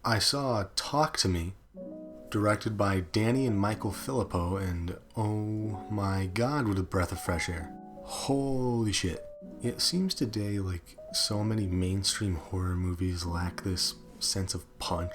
I saw Talk to Me, directed by Danny and Michael Filippo, and oh my god, what a breath of fresh air. Holy shit. It seems today like so many mainstream horror movies lack this sense of punch.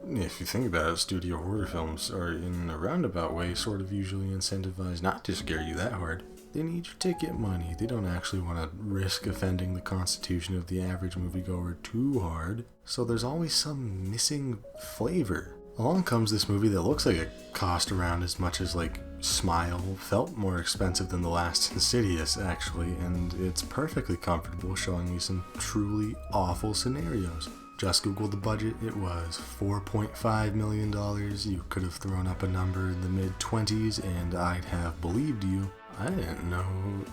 If you think about it, studio horror films are in a roundabout way sort of usually incentivized not to scare you that hard. They need your ticket money. They don't actually want to risk offending the constitution of the average moviegoer too hard. So there's always some missing flavor. Along comes this movie that looks like it cost around as much as like Smile, felt more expensive than the last Insidious actually, and it's perfectly comfortable showing you some truly awful scenarios. Just Google the budget, it was $4.5 million. You could have thrown up a number in the mid-20s and I'd have believed you. I didn't know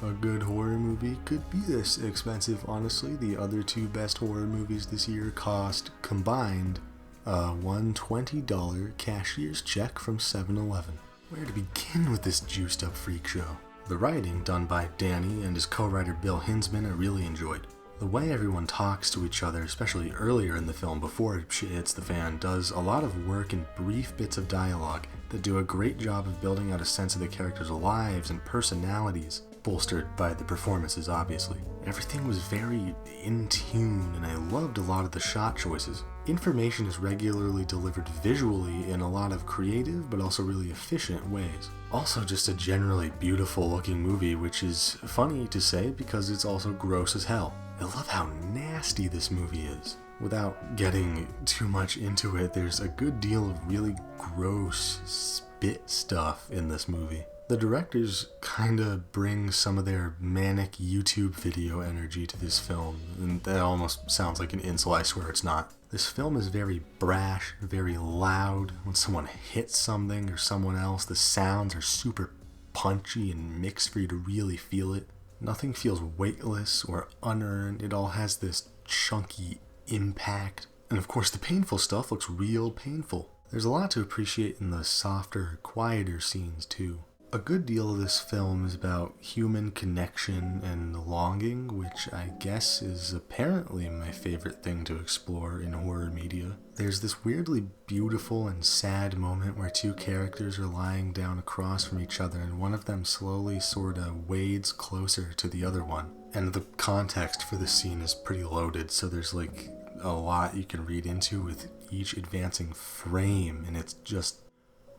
a good horror movie could be this expensive, honestly. The other two best horror movies this year cost combined a $120 cashier's check from 7-Eleven. Where to begin with this juiced up freak show? The writing, done by Danny and his co-writer Bill Hinsman, I really enjoyed. The way everyone talks to each other, especially earlier in the film before shit hits the fan, does a lot of work in brief bits of dialogue that do a great job of building out a sense of the characters' lives and personalities, bolstered by the performances obviously. Everything was very in tune and I loved a lot of the shot choices. Information is regularly delivered visually in a lot of creative but also really efficient ways. Also just a generally beautiful looking movie, which is funny to say because it's also gross as hell. I love how nasty this movie is. Without getting too much into it, there's a good deal of really gross spit stuff in this movie. The directors kinda bring some of their manic YouTube video energy to this film, and that almost sounds like an insult, I swear it's not. This film is very brash, very loud. When someone hits something or someone else, the sounds are super punchy and mixed for you to really feel it. Nothing feels weightless or unearned. It all has this chunky impact. And of course the painful stuff looks real painful. There's a lot to appreciate in the softer, quieter scenes too. A good deal of this film is about human connection and longing, which I guess is apparently my favorite thing to explore in horror media. There's this weirdly beautiful and sad moment where two characters are lying down across from each other and one of them slowly sorta wades closer to the other one. And the context for this scene is pretty loaded, so there's like a lot you can read into with each advancing frame, and it's just,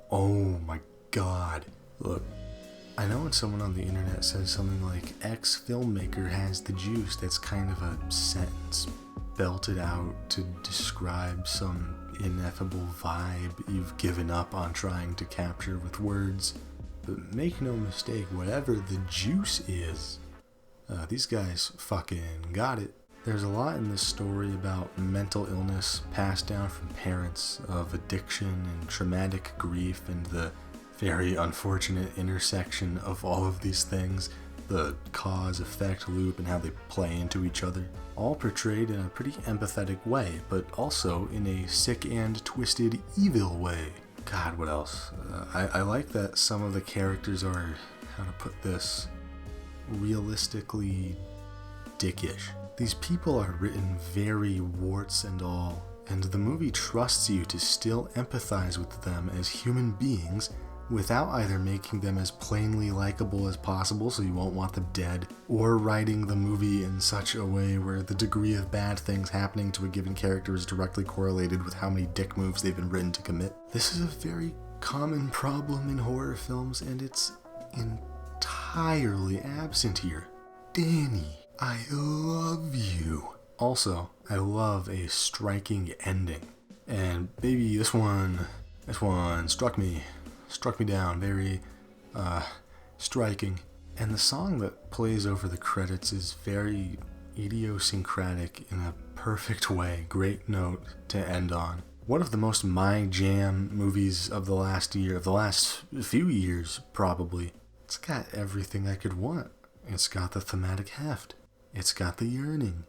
oh my god. Look, I know when someone on the internet says something like, X filmmaker has the juice, that's kind of a sentence belted out to describe some ineffable vibe you've given up on trying to capture with words. But make no mistake, whatever the juice is, these guys fucking got it. There's a lot in this story about mental illness passed down from parents, of addiction and traumatic grief, and the very unfortunate intersection of all of these things, the cause-effect loop and how they play into each other, all portrayed in a pretty empathetic way, but also in a sick and twisted evil way. God, what else? I like that some of the characters are, how to put this, realistically dickish. These people are written very warts and all, and the movie trusts you to still empathize with them as human beings without either making them as plainly likable as possible so you won't want them dead, or writing the movie in such a way where the degree of bad things happening to a given character is directly correlated with how many dick moves they've been written to commit. This is a very common problem in horror films, and it's entirely absent here. Danny, I love you. Also, I love a striking ending. And baby, this one struck me down, very striking. And the song that plays over the credits is very idiosyncratic in a perfect way. Great note to end on. One of the most my jam movies of the last few years probably. It's got everything I could want. It's got the thematic heft. It's got the yearning.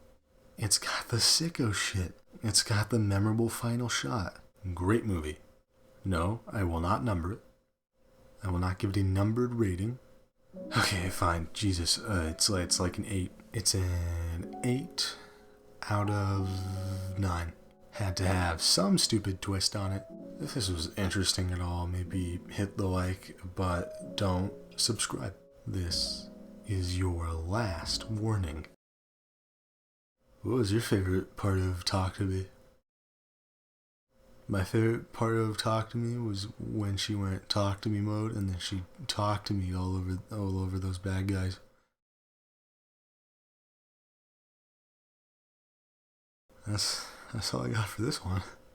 It's got the sicko shit. It's got the memorable final shot. Great movie. No, I will not number it. I will not give it a numbered rating. Okay, fine. Jesus, it's like an 8. It's an 8 out of 9. had to have some stupid twist on it. If this was interesting at all, maybe hit the like, but don't subscribe. This is your last warning. What was your favorite part of Talk to Me? My favorite part of Talk to Me was when she went Talk to Me mode and then she talked to me all over those bad guys. That's all I got for this one.